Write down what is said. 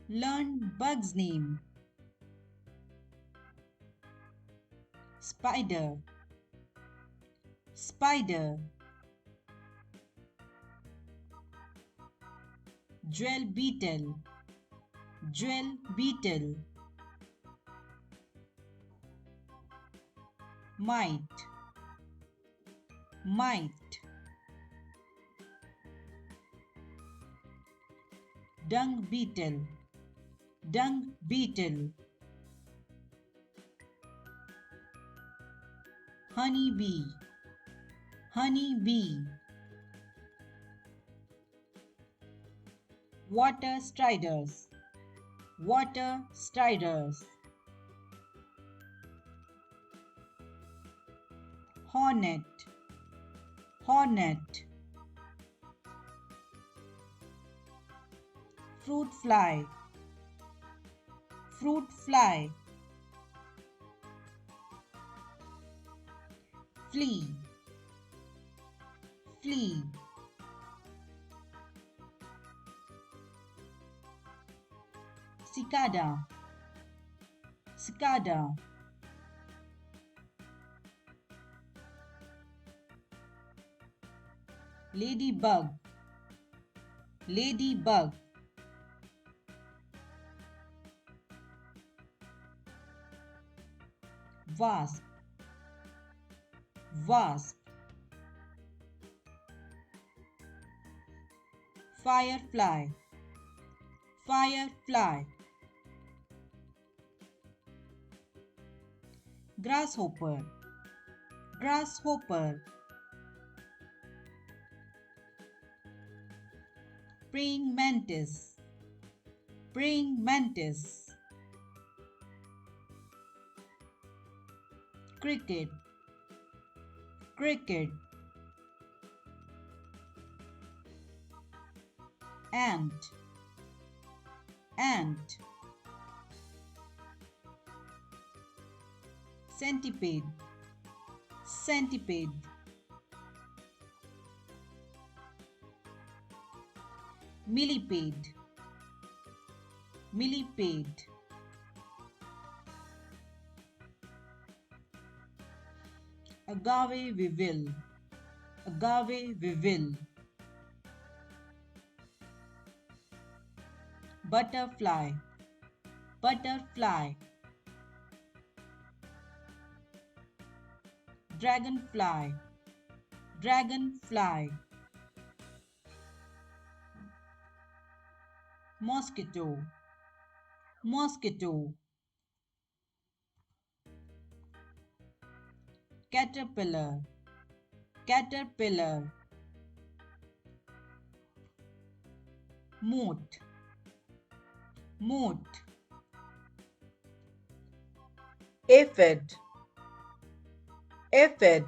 Learn bug's name. Spider, spider. Jewel beetle, jewel beetle. Mite, mite. Dung beetle, dung beetle. Honey bee, honey bee. Water striders, water striders. Hornet, hornet. Fruit fly, fruit fly. Flea, flea. Cicada, cicada. Ladybug, ladybug. Wasp, wasp. Firefly, firefly. Grasshopper, grasshopper. Praying mantis, praying mantis. Cricket, cricket. Ant, ant. Centipede, centipede. Millipede, millipede. Agave weevil, agave weevil. Butterfly, butterfly. Dragonfly, dragonfly. Mosquito, mosquito. Caterpillar, caterpillar. Moth, moth. Aphid, aphid.